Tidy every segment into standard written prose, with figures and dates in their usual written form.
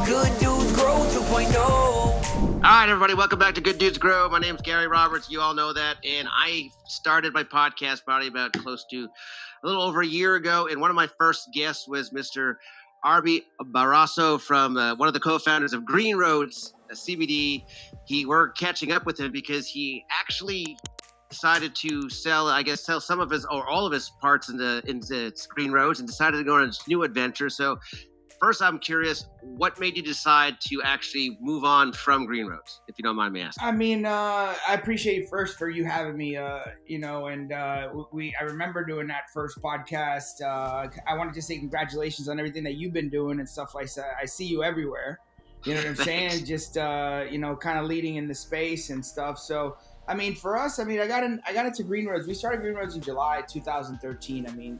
Good Dudes Grow 2.0. All right, everybody, welcome back to Good Dudes Grow. My name's Gary Roberts. You all know that. And I started my podcast probably about close to a little over a year ago. And one of my first guests was Mr. Arby Barasso from one of the co-founders of Green Roads CBD. We're catching up with him because he actually decided to sell some of his or all of his parts into Green Roads and decided to go on a new adventure. So first, I'm curious, what made you decide to actually move on from Green Roads, if you don't mind me asking? I mean, I appreciate first for you having me, I remember doing that first podcast. I wanted to say congratulations on everything that you've been doing and stuff like that. I see you everywhere. You know what I'm saying? Just, kind of leading in the space and stuff. So, I mean, for us, I got into Green Roads. We started Green Roads in July 2013.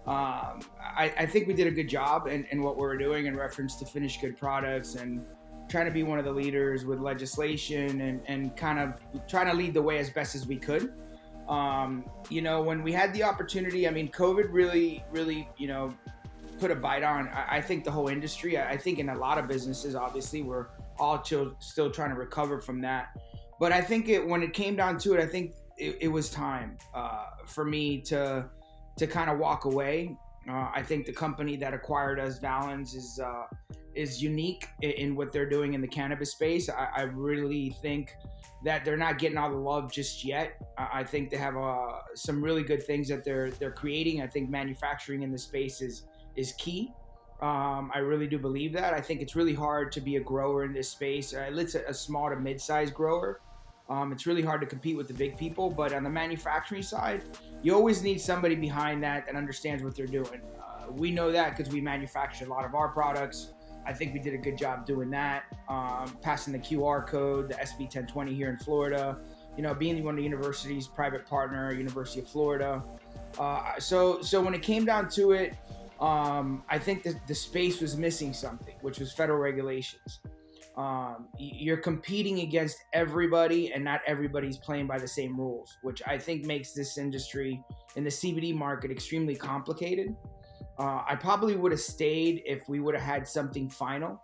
I think we did a good job in what we were doing in reference to finished good products and trying to be one of the leaders with legislation and kind of trying to lead the way as best as we could. When we had the opportunity, COVID really, put a bite on, I think, the whole industry. I think in a lot of businesses, obviously, we're all still trying to recover from that. But I think when it came down to it, I think it was time for me to kind of walk away. I think the company that acquired us, Valens, is unique in what they're doing in the cannabis space. I really think that they're not getting all the love just yet. I think they have some really good things that they're creating. I think manufacturing in the space is key. I really do believe that. I think it's really hard to be a grower in this space. It's a small to mid-sized grower. It's really hard to compete with the big people, but on the manufacturing side, you always need somebody behind that understands what they're doing. We know that because we manufacture a lot of our products. I think we did a good job doing that, passing the QR code, the SB 1020 here in Florida, being one of the university's private partner, University of Florida. So when it came down to it, I think the space was missing something, which was federal regulations. You're competing against everybody and not everybody's playing by the same rules, which I think makes this industry in the CBD market extremely complicated. I probably would have stayed if we would have had something final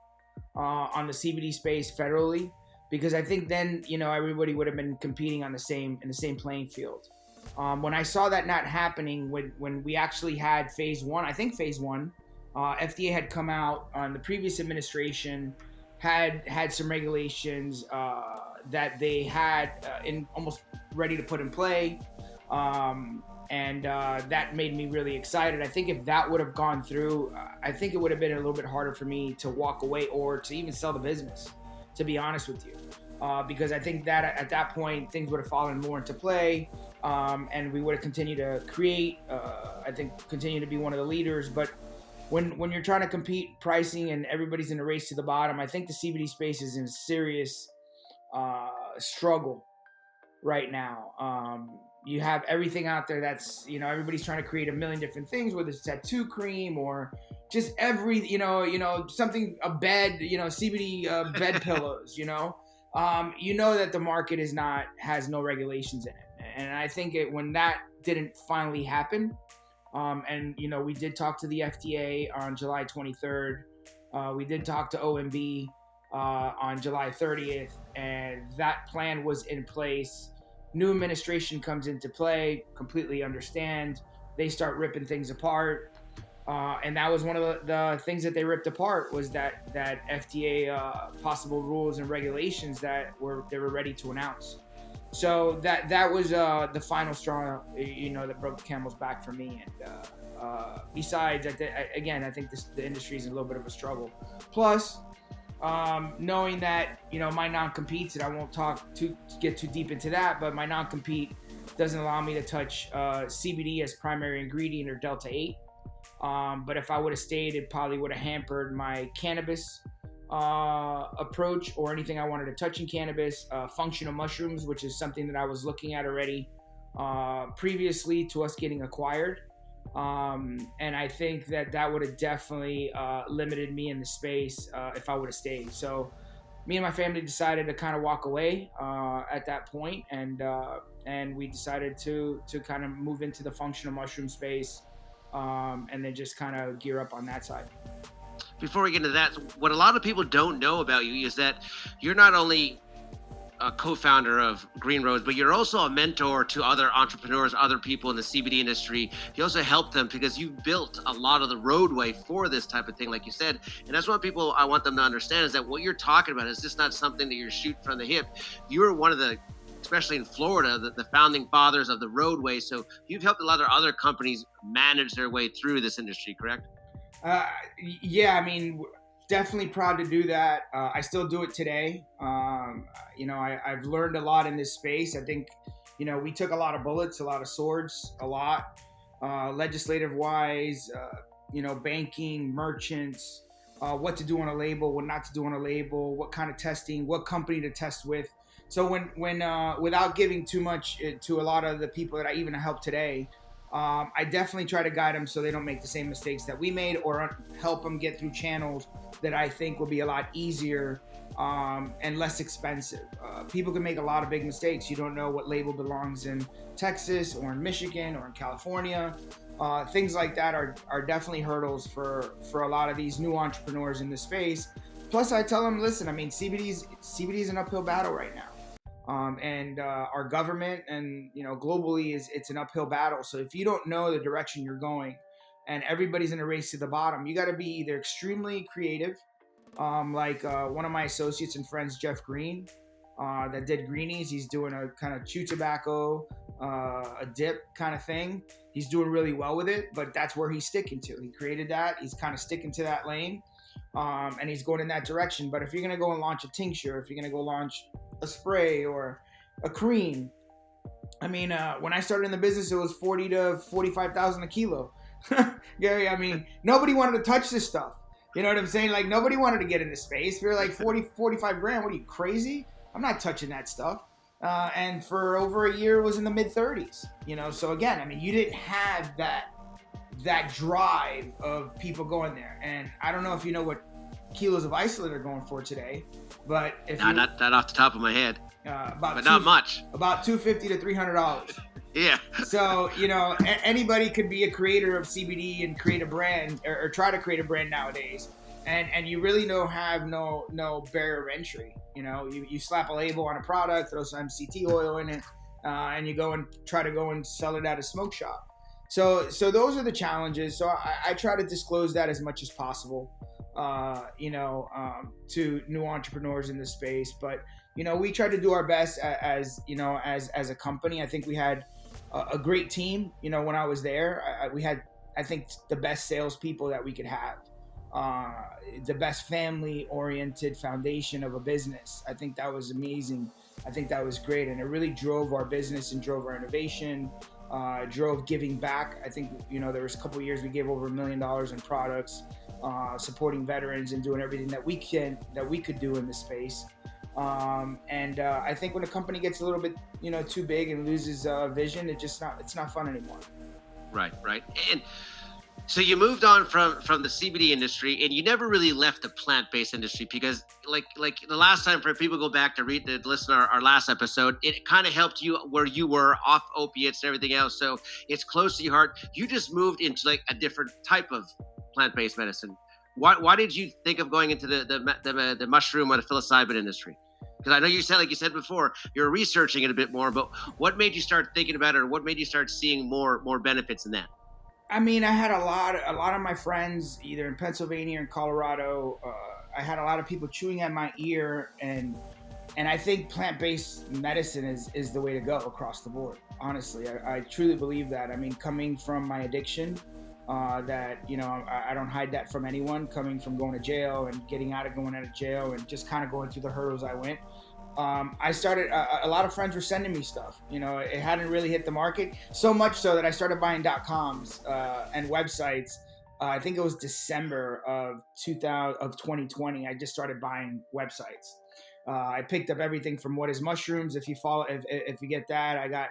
on the CBD space federally, because I think then, everybody would have been competing in the same playing field. When I saw that not happening, when we actually had phase one, FDA had come out on the previous administration, had some regulations that they had almost ready to put in play. And that made me really excited. I think if that would have gone through, I think it would have been a little bit harder for me to walk away or to even sell the business, to be honest with you. Because I think that at that point, things would have fallen more into play, and we would have continued to create, continue to be one of the leaders. But when you're trying to compete pricing and everybody's in a race to the bottom, I think the CBD space is in serious struggle right now. You have everything out there that's, everybody's trying to create a million different things, whether it's tattoo cream or just something, a bed, CBD bed pillows, that the market has no regulations in it. And I think when that didn't finally happen, we did talk to the FDA on July 23rd. We did talk to OMB on July 30th, and that plan was in place. New administration comes into play, completely understand. They start ripping things apart. And that was one of the things that they ripped apart was that FDA possible rules and regulations that they were ready to announce. So that was the final straw, that broke the camel's back for me. And besides, I think the industry is in a little bit of a struggle. Plus, knowing that my non-competes, and I won't get too deep into that, but my non-compete doesn't allow me to touch CBD as primary ingredient or Delta 8. But if I would have stayed, it probably would have hampered my cannabis approach or anything I wanted to touch in cannabis. Functional mushrooms, which is something that I was looking at already previously to us getting acquired. And I think that would have definitely limited me in the space if I would have stayed. So me and my family decided to kind of walk away at that point, and we decided to kind of move into the functional mushroom space, and then just kind of gear up on that side. before we get into that, what a lot of people don't know about you is that you're not only a co-founder of Green Roads, but you're also a mentor to other entrepreneurs, other people in the CBD industry. You also help them because you built a lot of the roadway for this type of thing, like you said. And that's what people, I want them to understand, is that what you're talking about is just not something that you're shooting from the hip. You're one of the, especially in Florida, the founding fathers of the roadway. So you've helped a lot of other companies manage their way through this industry, correct? Yeah, I mean, definitely proud to do that. I still do it today. I've learned a lot in this space. I think, we took a lot of bullets, a lot of swords, a lot, legislative wise, banking, merchants, what to do on a label, what not to do on a label, what kind of testing, what company to test with. So when without giving too much to a lot of the people that I even help today, I definitely try to guide them so they don't make the same mistakes that we made, or help them get through channels that I think will be a lot easier and less expensive. People can make a lot of big mistakes. You don't know what label belongs in Texas or in Michigan or in California. Things like that are definitely hurdles for a lot of these new entrepreneurs in this space. Plus, I tell them, listen, I mean, CBD is an uphill battle right now. And our government and globally it's an uphill battle. So if you don't know the direction you're going, and everybody's in a race to the bottom, you got to be either extremely creative, like one of my associates and friends, Jeff Green, that did Greenies. He's doing a kind of chew tobacco, a dip kind of thing. He's doing really well with it, but that's where he's sticking to. He created that. He's kind of sticking to that lane, and he's going in that direction. But if you're going to go and launch a tincture, if you're going to go launch a spray or a cream, I mean, when I started in the business, it was 40 to 45,000 a kilo. Gary, I mean, nobody wanted to touch this stuff. You know what I'm saying? Like, nobody wanted to get into space. If you're like 40, 45 grand, what are you, crazy? I'm not touching that stuff. And for over a year, it was in the mid 30s, So again, I mean, you didn't have that drive of people going there. And I don't know if you know what kilos of isolate are going for today, but if not that off the top of my head, but not much. About $250 to $300. Yeah. So, anybody could be a creator of CBD and create a brand or try to create a brand nowadays. And you really don't have no barrier of entry. You slap a label on a product, throw some MCT oil in it, and you go and try to go and sell it at a smoke shop. So those are the challenges. So I try to disclose that as much as possible, to new entrepreneurs in the space. But, we try to do our best as a company. I think we had a great team. When I was there, we had, I think, the best salespeople that we could have, the best family-oriented foundation of a business. I think that was amazing. I think that was great, and it really drove our business and drove our innovation, drove giving back. I think, there was a couple of years we gave over $1 million in products, supporting veterans and doing everything that we could do in this space. I think when a company gets a little bit, too big and loses vision, it's not fun anymore. Right. And so you moved on from the CBD industry, and you never really left the plant-based industry because, like the last time, for people go back to listen to our last episode, it kind of helped you where you were off opiates and everything else. So it's close to your heart. You just moved into like a different type of plant-based medicine. Why did you think of going into the mushroom or the psilocybin industry? Because I know you said before, you're researching it a bit more, but what made you start thinking about it, or what made you start seeing more benefits in that? I mean, I had a lot of my friends, either in Pennsylvania or in Colorado. I had a lot of people chewing at my ear, and I think plant-based medicine is the way to go across the board. Honestly, I truly believe that. I mean, coming from my addiction, that I don't hide that from anyone. Coming from going to jail and getting out of going out of jail, and just kind of going through the hurdles I went. I started, a lot of friends were sending me stuff. It hadn't really hit the market, so much so that I started buying .coms and websites. I think it was December of 2020. I just started buying websites. I picked up everything from What is Mushrooms. If you follow, if you get that, I got,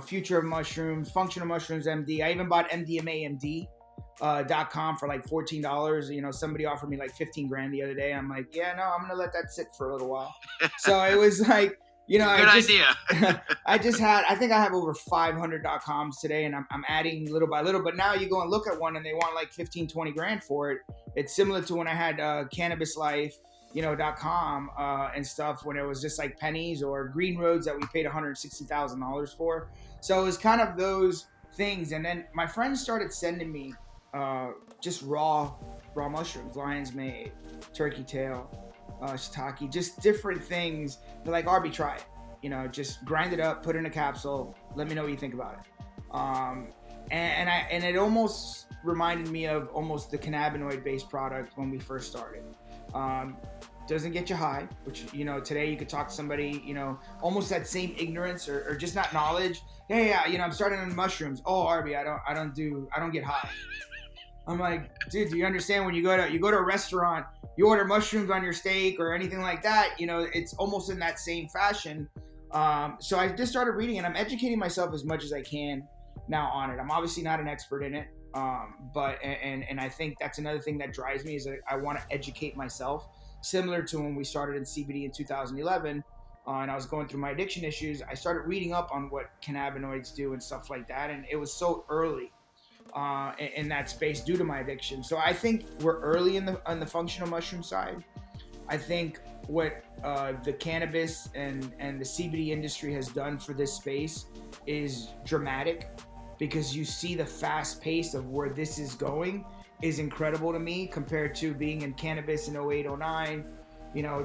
Future of Mushrooms, Functional Mushrooms MD. I even bought MDMAMD.com for like $14. Somebody offered me like 15 grand the other day. I'm like, yeah, no, I'm gonna let that sit for a little while. So it was like, You know, Good idea. I think I have over 500 .coms today, and I'm adding little by little. But now you go and look at one and they want like 15, 20 grand for it. It's similar to when I had Cannabis Life, .com and stuff, when it was just like pennies, or Green Roads that we paid $160,000 for. So it was kind of those things. And then my friends started sending me just raw mushrooms, lion's mane, turkey tail, shiitake, just different things. They're like, Arby, try it. Just grind it up, put it in a capsule. Let me know what you think about it. And it almost reminded me of almost the cannabinoid-based product when we first started. Doesn't get you high, which, today you could talk to somebody, almost that same ignorance or just not knowledge. Hey, I'm starting on mushrooms. Oh, Arby, I don't get high. I'm like, dude, do you understand when you go to a restaurant, you order mushrooms on your steak or anything like that, it's almost in that same fashion. So I just started reading, and I'm educating myself as much as I can now on it. I'm obviously not an expert in it. But I think that's another thing that drives me, is that I want to educate myself, similar to when we started in CBD in 2011, and I was going through my addiction issues. I started reading up on what cannabinoids do and stuff like that, and it was so early in that space due to my addiction. So I think we're early on the functional mushroom side. I think what the cannabis and the CBD industry has done for this space is dramatic, because you see the fast pace of where this is going is incredible to me, compared to being in cannabis in 08, 09,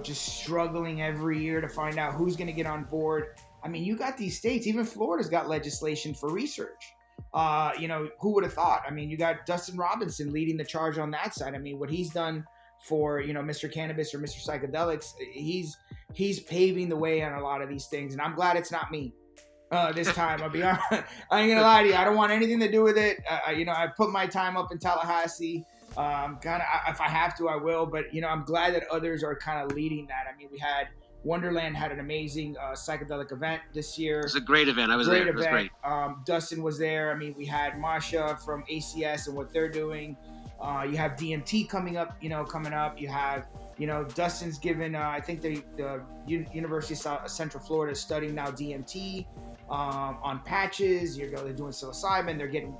just struggling every year to find out who's going to get on board. I mean, you got these states, even Florida's got legislation for research. Who would have thought? I mean, you got Dustin Robinson leading the charge on that side. I mean, what he's done for, Mr. Cannabis or Mr. Psychedelics, he's paving the way on a lot of these things. And I'm glad it's not me. This time, I'll be honest. I ain't gonna lie to you. I don't want anything to do with it. I put my time up in Tallahassee. If I have to, I will. But I'm glad that others are kind of leading that. I mean, we had Wonderland had an amazing psychedelic event this year. It was a great event. I was there. It was great. Dustin was there. I mean, we had Masha from ACS and what they're doing. You have DMT coming up. You have. Dustin's given. I think the University of Central Florida is studying now DMT. On patches, they're doing psilocybin, they're getting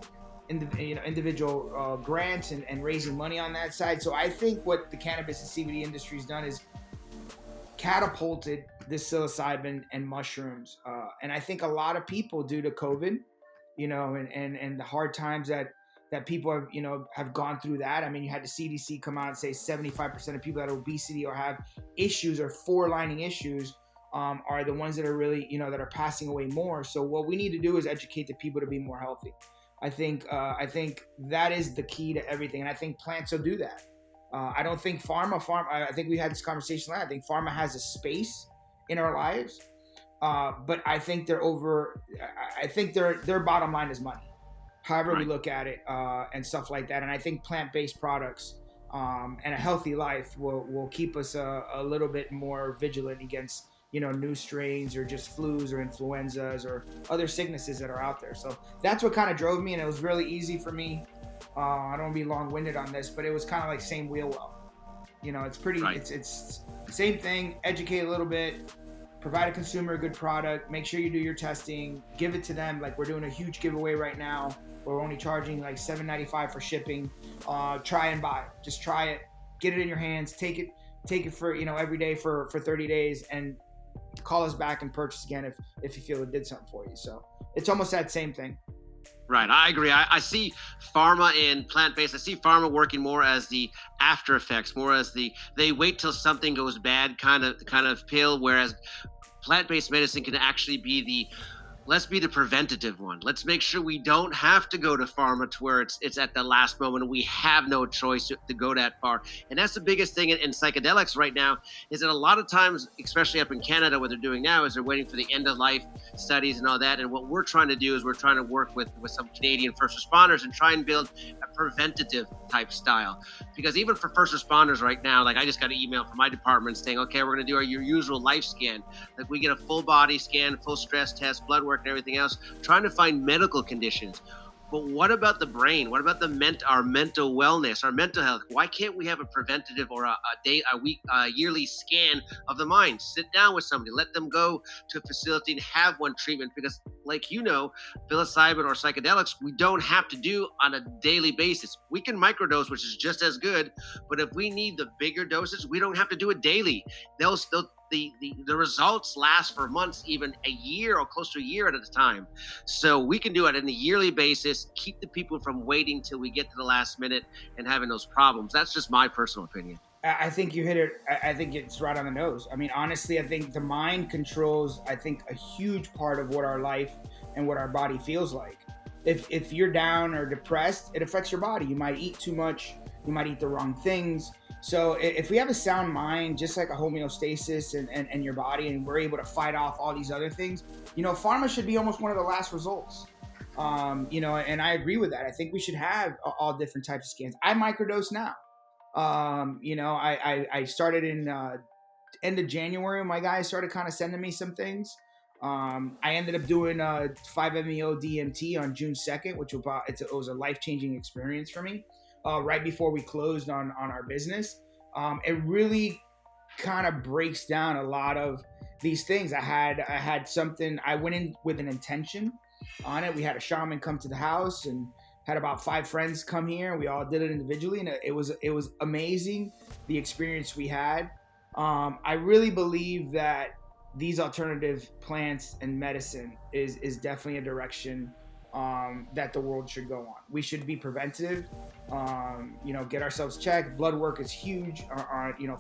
individual grants and raising money on that side. So I think what the cannabis and CBD industry has done is catapulted this psilocybin and mushrooms. And I think a lot of people, due to COVID, and the hard times that people have gone through that. I mean, you had the CDC come out and say 75% of people that have obesity or have issues or four-lining issues are the ones that are really, that are passing away more. So what we need to do is educate the people to be more healthy. I think that is the key to everything. And I think plants will do that. I don't think pharma, I think we had this conversation last. I think pharma has a space in our lives. But I think their bottom line is money. However we look at it, and stuff like that. And I think plant-based products and a healthy life will keep us a little bit more vigilant against new strains or just flus or influenzas or other sicknesses that are out there. So that's what kind of drove me, and it was really easy for me. I don't want to be long-winded on this, but it was kind of like same wheel well. It's pretty, it's the same thing, educate a little bit, provide a consumer a good product, make sure you do your testing, give it to them. Like, we're doing a huge giveaway right now. We're only charging like $7.95 for shipping. Try and buy. Just try it, get it in your hands, take it for, every day for 30 days, and call us back and purchase again if you feel it did something for you. So it's almost that same thing. Right. I agree. I see pharma and plant-based. I see pharma working more as the after effects, more as they wait till something goes bad kind of pill, whereas plant-based medicine can actually be let's be the preventative one. Let's make sure we don't have to go to pharma to where it's at the last moment and we have no choice to go that far. And that's the biggest thing in psychedelics right now, is that a lot of times, especially up in Canada, what they're doing now is they're waiting for the end of life studies and all that. And what we're trying to do is we're trying to work with some Canadian first responders and try and build a preventative type style. Because even for first responders right now, like I just got an email from my department saying, okay, we're going to do your usual life scan. Like we get a full body scan, full stress test, blood work and everything else, trying to find medical conditions. But what about the brain? What about our mental wellness, our mental health? Why can't we have a preventative or a yearly scan of the mind? Sit down with somebody, let them go to a facility and have one treatment, because like psilocybin or psychedelics, we don't have to do on a daily basis. We can microdose, which is just as good, but if we need the bigger doses, we don't have to do it daily. The results last for months, even a year or close to a year at a time. So we can do it on a yearly basis, keep the people from waiting till we get to the last minute and having those problems. That's just my personal opinion. I think you hit it. I think it's right on the nose. I mean, honestly, I think the mind controls, I think, a huge part of what our life and what our body feels like. If you're down or depressed, it affects your body. You might eat too much. You might eat the wrong things. So if we have a sound mind, just like a homeostasis and your body, and we're able to fight off all these other things, pharma should be almost one of the last results. And I agree with that. I think we should have all different types of scans. I microdose now. I started in end of January. My guys started kind of sending me some things. I ended up doing 5-MeO DMT on June 2nd, which was a life-changing experience for me. Right before we closed on our business. It really kind of breaks down a lot of these things. I had something, I went in with an intention on it. We had a shaman come to the house and had about 5 friends come here. We all did it individually, and it was amazing, the experience we had. I really believe that these alternative plants and medicine is definitely a direction that the world should go on. We should be preventative, get ourselves checked. Blood work is huge.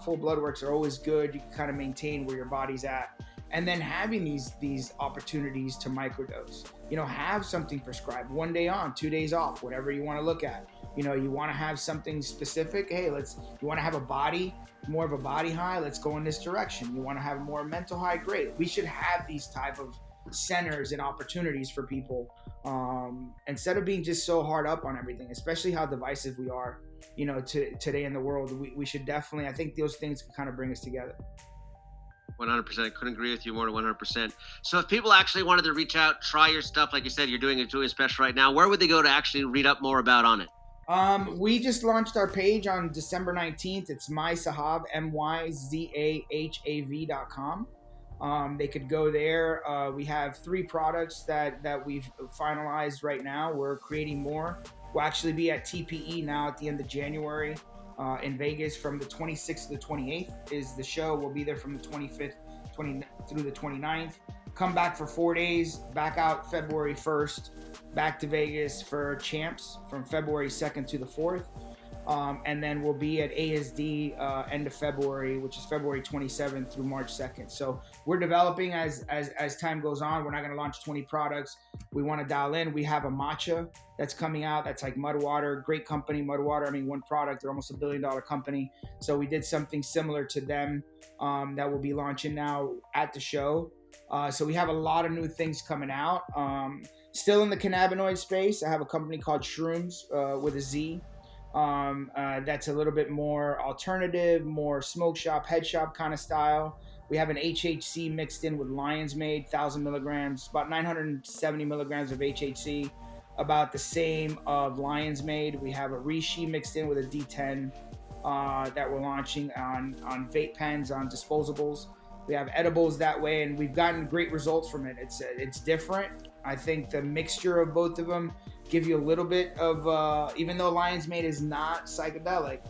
Full blood works are always good. You can kind of maintain where your body's at. And then having these opportunities to microdose, have something prescribed, 1 day on, 2 days off, whatever you want to look at. You want to have something specific. Hey, you want to have more of a body high. Let's go in this direction. You want to have more mental high. Great. We should have these type of centers and opportunities for people, instead of being just so hard up on everything, especially how divisive we are, today in the world. We should definitely, I think those things can kind of bring us together. 100%. I couldn't agree with you more than 100%. So if people actually wanted to reach out, try your stuff, like you said, you're doing a special right now, where would they go to actually read up more about on it? We just launched our page on December 19th. It's myzahav, myzahav.com. They could go there. We have 3 products that we've finalized right now. We're creating more. We'll actually be at TPE now at the end of January in Vegas. From the 26th to the 28th is the show. We'll be there from the 25th through the 29th. Come back for 4 days, back out February 1st, back to Vegas for Champs from February 2nd to the 4th. And then we'll be at ASD end of February, which is February 27th through March 2nd. So we're developing as time goes on. We're not going to launch 20 products. We want to dial in. We have a matcha that's coming out. That's like Mudwater, great company, Mudwater. I mean, one product, they're almost $1 billion company. So we did something similar to them that we'll be launching now at the show. So we have a lot of new things coming out. Still in the cannabinoid space, I have a company called Shrooms with a Z. That's a little bit more alternative, more smoke shop, head shop kind of style. We have an HHC mixed in with Lion's Made, 1,000 milligrams, about 970 milligrams of HHC, about the same of Lion's Made. We have a Reishi mixed in with a D10 that we're launching on vape pens, on disposables. We have edibles that way, and we've gotten great results from it. It's different. I think the mixture of both of them give you a little bit of, even though Lion's Made is not psychedelic,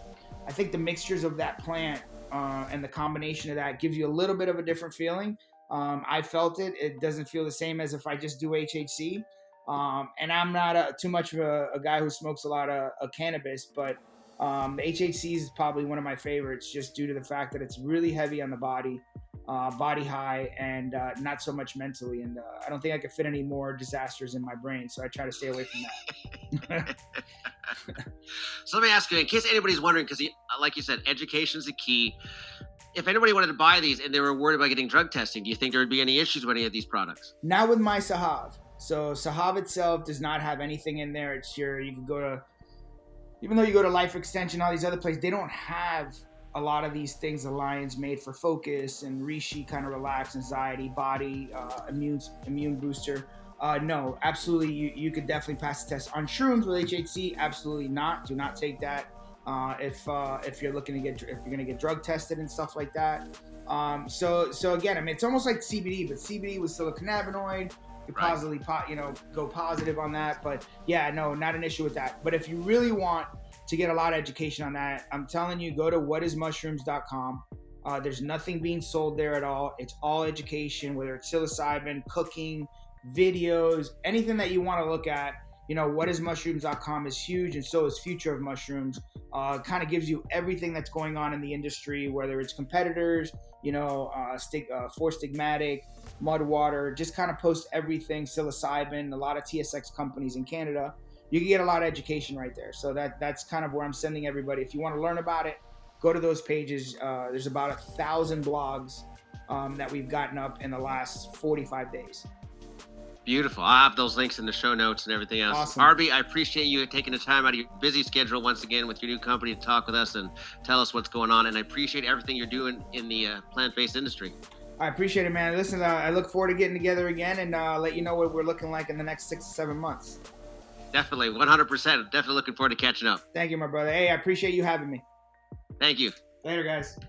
I think the mixtures of that plant and the combination of that gives you a little bit of a different feeling. I felt it. It doesn't feel the same as if I just do HHC. And I'm not too much of a guy who smokes a lot of cannabis, but the HHC is probably one of my favorites just due to the fact that it's really heavy on the body high, and not so much mentally. And I don't think I could fit any more disasters in my brain, so I try to stay away from that. So let me ask you, in case anybody's wondering, because like you said, education is the key. If anybody wanted to buy these and they were worried about getting drug testing, do you think there would be any issues with any of these products? Not with my Zahav. So Zahav itself does not have anything in there. You can go to, even though you go to Life Extension, all these other places, they don't have a lot of these things. The Lion's Made for focus, and Reishi kind of relax, anxiety, body, immune booster. No, absolutely. You could definitely pass the test on shrooms with HHC. Absolutely not. Do not take that. If you're looking to if you're gonna get drug tested and stuff like that. So again, I mean, it's almost like CBD, but CBD was still a cannabinoid. You possibly, go positive on that. But yeah, no, not an issue with that. But if you really want to get a lot of education on that, I'm telling you, go to whatismushrooms.com. There's nothing being sold there at all. It's all education, whether it's psilocybin, cooking, videos, anything that you want to look at. Whatismushrooms.com is huge, and so is Future of Mushrooms. Kind of gives you everything that's going on in the industry, whether it's competitors, For Stigmatic, Mudwater, just kind of post everything, psilocybin, a lot of TSX companies in Canada. You can get a lot of education right there. So that's kind of where I'm sending everybody. If you want to learn about it, go to those pages. There's about 1,000 blogs that we've gotten up in the last 45 days. Beautiful. I'll have those links in the show notes and everything else. Awesome. Arby, I appreciate you taking the time out of your busy schedule once again with your new company to talk with us and tell us what's going on. And I appreciate everything you're doing in the plant-based industry. I appreciate it, man. Listen, I look forward to getting together again and let you know what we're looking like in the next 6 to 7 months. Definitely, 100%. Definitely looking forward to catching up. Thank you, my brother. Hey, I appreciate you having me. Thank you. Later, guys.